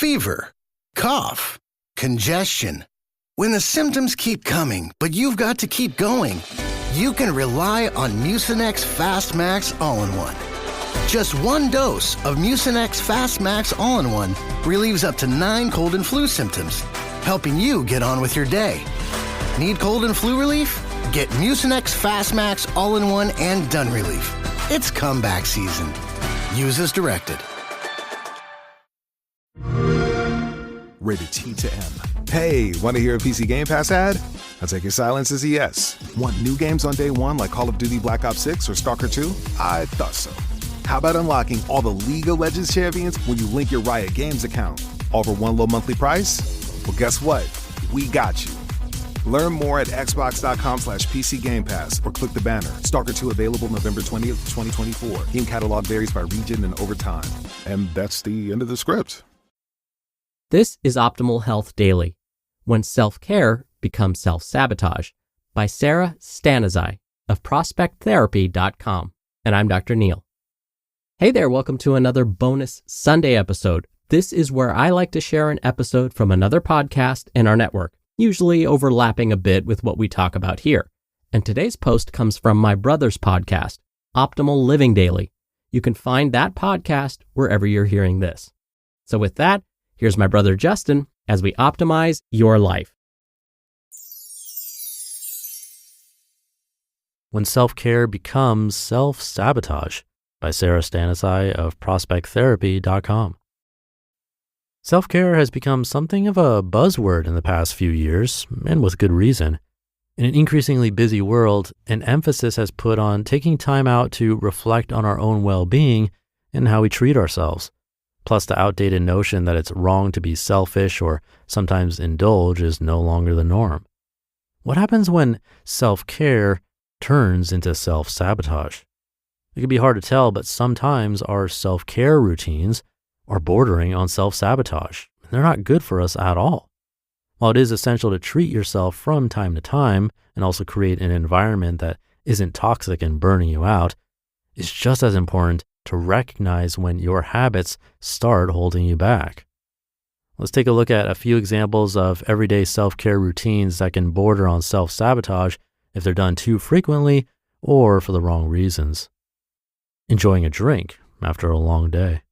fever, cough, congestion. When the symptoms keep coming, but you've got to keep going, you can rely on Mucinex Fast Max All-in-One. Just one dose of Mucinex Fast Max All-in-One relieves up to 9 cold and flu symptoms, helping you get on with your day. Need cold and flu relief? Get Mucinex Fast Max All-in-One and Done Relief. It's comeback season. Use as directed. Rated T to M. Hey, want to hear a PC Game Pass ad? I'll take your silence as a yes. Want new games on day one like Call of Duty Black Ops 6 or Stalker 2? I thought so. How about unlocking all the League of Legends champions when you link your Riot Games account? All for one low monthly price? Well, guess what? We got you. Learn more at xbox.com/PC Game Pass or click the banner. Stalker 2 available November 20th, 2024. Game catalog varies by region and over time. And that's the end of the script. This is Optimal Health Daily, When Self-Care Becomes Self-Sabotage, by Sara Stanizai of ProspectTherapy.com. And I'm Dr. Neil. Hey there, welcome to another bonus Sunday episode. This is where I like to share an episode from another podcast in our network, usually overlapping a bit with what we talk about here. And today's post comes from my brother's podcast, Optimal Living Daily. You can find that podcast wherever you're hearing this. So with that, here's my brother Justin as we optimize your life. When Self-Care Becomes Self-Sabotage, by Sara Stanizai of ProspectTherapy.com. Self-care has become something of a buzzword in the past few years, and with good reason. In an increasingly busy world, an emphasis has put on taking time out to reflect on our own well-being and how we treat ourselves. Plus, the outdated notion that it's wrong to be selfish or sometimes indulge is no longer the norm. What happens when self-care turns into self-sabotage? It can be hard to tell, but sometimes our self-care routines are bordering on self-sabotage. They're not good for us at all. While it is essential to treat yourself from time to time and also create an environment that isn't toxic and burning you out, it's just as important to recognize when your habits start holding you back. Let's take a look at a few examples of everyday self-care routines that can border on self-sabotage if they're done too frequently or for the wrong reasons. Enjoying a drink after a long day.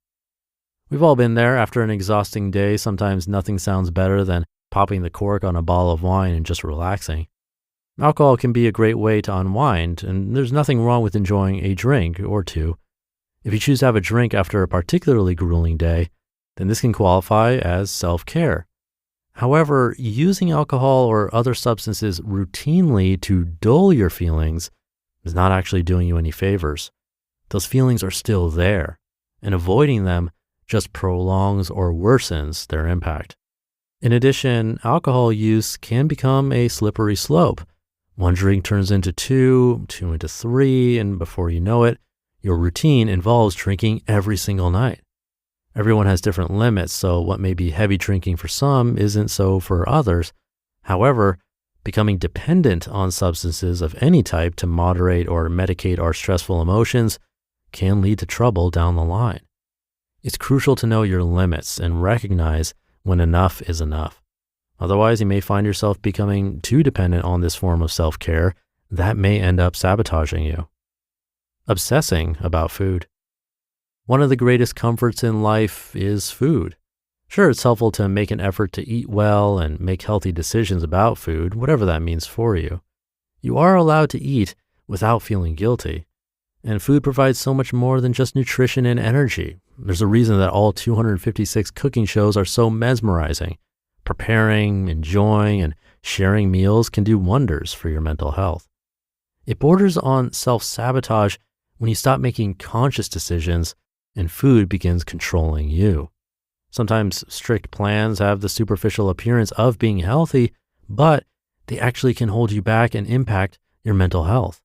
We've all been there. After an exhausting day, sometimes nothing sounds better than popping the cork on a bottle of wine and just relaxing. Alcohol can be a great way to unwind, and there's nothing wrong with enjoying a drink or two. If you choose to have a drink after a particularly grueling day, then this can qualify as self-care. However, using alcohol or other substances routinely to dull your feelings is not actually doing you any favors. Those feelings are still there, and avoiding them just prolongs or worsens their impact. In addition, alcohol use can become a slippery slope. One drink turns into two into three, and before you know it, your routine involves drinking every single night. Everyone has different limits, so what may be heavy drinking for some isn't so for others. However, becoming dependent on substances of any type to moderate or medicate our stressful emotions can lead to trouble down the line. It's crucial to know your limits and recognize when enough is enough. Otherwise, you may find yourself becoming too dependent on this form of self-care that may end up sabotaging you. Obsessing about food. One of the greatest comforts in life is food. Sure, it's helpful to make an effort to eat well and make healthy decisions about food, whatever that means for you. You are allowed to eat without feeling guilty. And food provides so much more than just nutrition and energy. There's a reason that all 256 cooking shows are so mesmerizing. Preparing, enjoying, and sharing meals can do wonders for your mental health. It borders on self-sabotage when you stop making conscious decisions and food begins controlling you. Sometimes strict plans have the superficial appearance of being healthy, but they actually can hold you back and impact your mental health.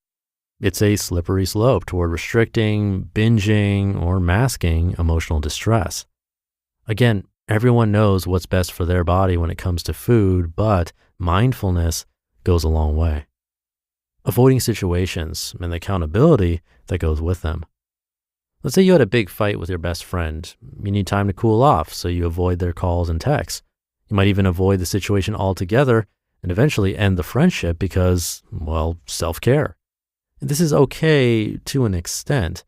It's a slippery slope toward restricting, binging, or masking emotional distress. Again, everyone knows what's best for their body when it comes to food, but mindfulness goes a long way. Avoiding situations and the accountability that goes with them. Let's say you had a big fight with your best friend. You need time to cool off, so you avoid their calls and texts. You might even avoid the situation altogether and eventually end the friendship because, well, self-care. And this is okay to an extent.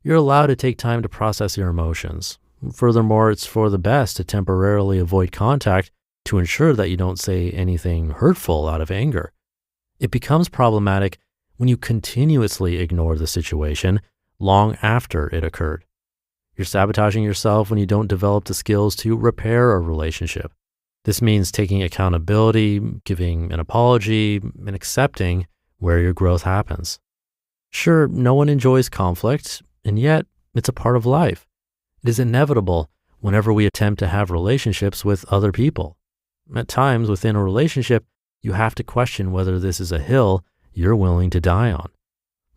You're allowed to take time to process your emotions. Furthermore, it's for the best to temporarily avoid contact to ensure that you don't say anything hurtful out of anger. It becomes problematic when you continuously ignore the situation long after it occurred. You're sabotaging yourself when you don't develop the skills to repair a relationship. This means taking accountability, giving an apology, and accepting where your growth happens. Sure, no one enjoys conflict, and yet it's a part of life. It is inevitable whenever we attempt to have relationships with other people. At times within a relationship, you have to question whether this is a hill you're willing to die on.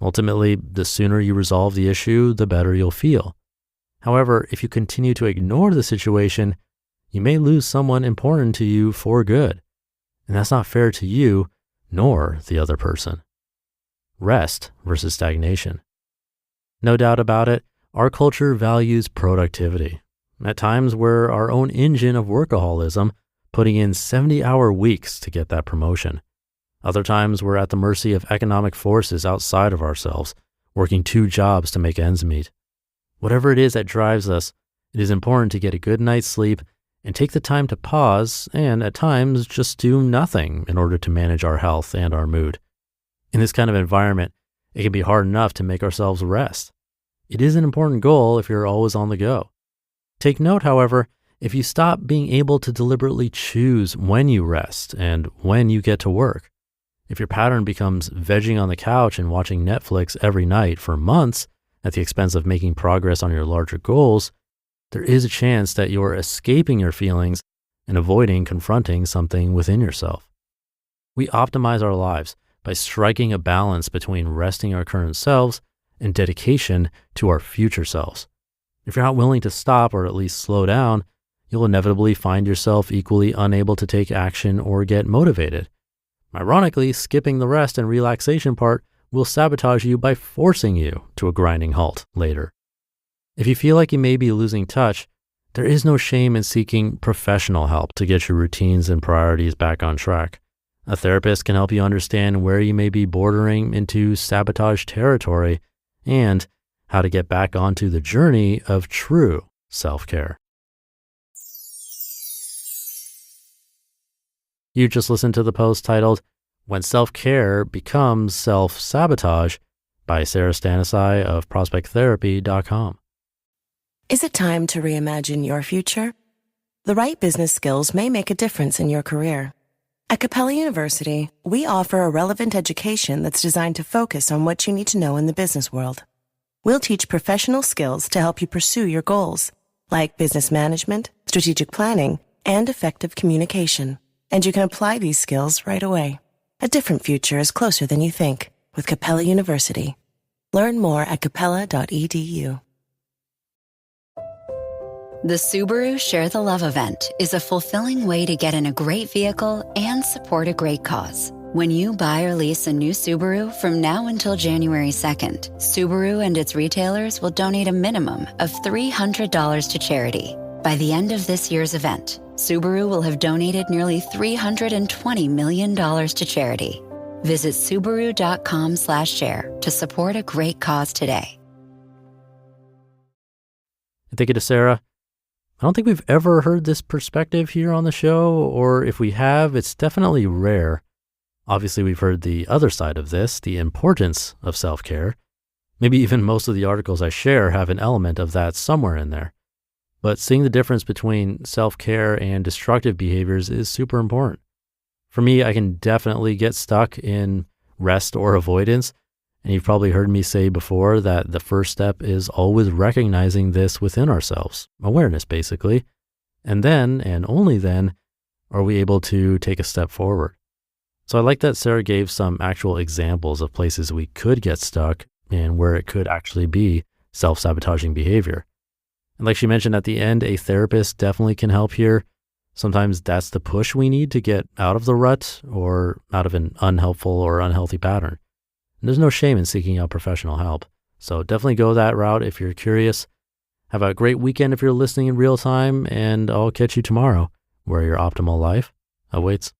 Ultimately, the sooner you resolve the issue, the better you'll feel. However, if you continue to ignore the situation, you may lose someone important to you for good. And that's not fair to you nor the other person. Rest versus stagnation. No doubt about it, our culture values productivity. At times, we're our own engine of workaholism, putting in 70-hour weeks to get that promotion. Other times, we're at the mercy of economic forces outside of ourselves, working 2 jobs to make ends meet. Whatever it is that drives us, it is important to get a good night's sleep and take the time to pause and, at times, just do nothing in order to manage our health and our mood. In this kind of environment, it can be hard enough to make ourselves rest. It is an important goal if you're always on the go. Take note, however, if you stop being able to deliberately choose when you rest and when you get to work. If your pattern becomes vegging on the couch and watching Netflix every night for months at the expense of making progress on your larger goals, there is a chance that you're escaping your feelings and avoiding confronting something within yourself. We optimize our lives by striking a balance between resting our current selves and dedication to our future selves. If you're not willing to stop or at least slow down, you'll inevitably find yourself equally unable to take action or get motivated. Ironically, skipping the rest and relaxation part will sabotage you by forcing you to a grinding halt later. If you feel like you may be losing touch, there is no shame in seeking professional help to get your routines and priorities back on track. A therapist can help you understand where you may be bordering into sabotage territory and how to get back onto the journey of true self-care. You just listened to the post titled, When Self-Care Becomes Self-Sabotage by Sara Stanizai of prospecttherapy.com. Is it time to reimagine your future? The right business skills may make a difference in your career. At Capella University, we offer a relevant education that's designed to focus on what you need to know in the business world. We'll teach professional skills to help you pursue your goals, like business management, strategic planning, and effective communication. And you can apply these skills right away. A different future is closer than you think with Capella University. Learn more at capella.edu. The Subaru Share the Love event is a fulfilling way to get in a great vehicle and support a great cause. When you buy or lease a new Subaru from now until January 2nd, Subaru and its retailers will donate a minimum of $300 to charity. By the end of this year's event, Subaru will have donated nearly $320 million to charity. Visit Subaru.com/share to support a great cause today. Thank you to Sarah. I don't think we've ever heard this perspective here on the show, or if we have, it's definitely rare. Obviously, we've heard the other side of this, the importance of self-care. Maybe even most of the articles I share have an element of that somewhere in there. But seeing the difference between self-care and destructive behaviors is super important. For me, I can definitely get stuck in rest or avoidance. And you've probably heard me say before that the first step is always recognizing this within ourselves, awareness basically. And then, and only then, are we able to take a step forward. So I like that Sarah gave some actual examples of places we could get stuck and where it could actually be self-sabotaging behavior. And like she mentioned at the end, a therapist definitely can help here. Sometimes that's the push we need to get out of the rut or out of an unhelpful or unhealthy pattern. And there's no shame in seeking out professional help. So definitely go that route if you're curious. Have a great weekend if you're listening in real time, and I'll catch you tomorrow where your optimal life awaits.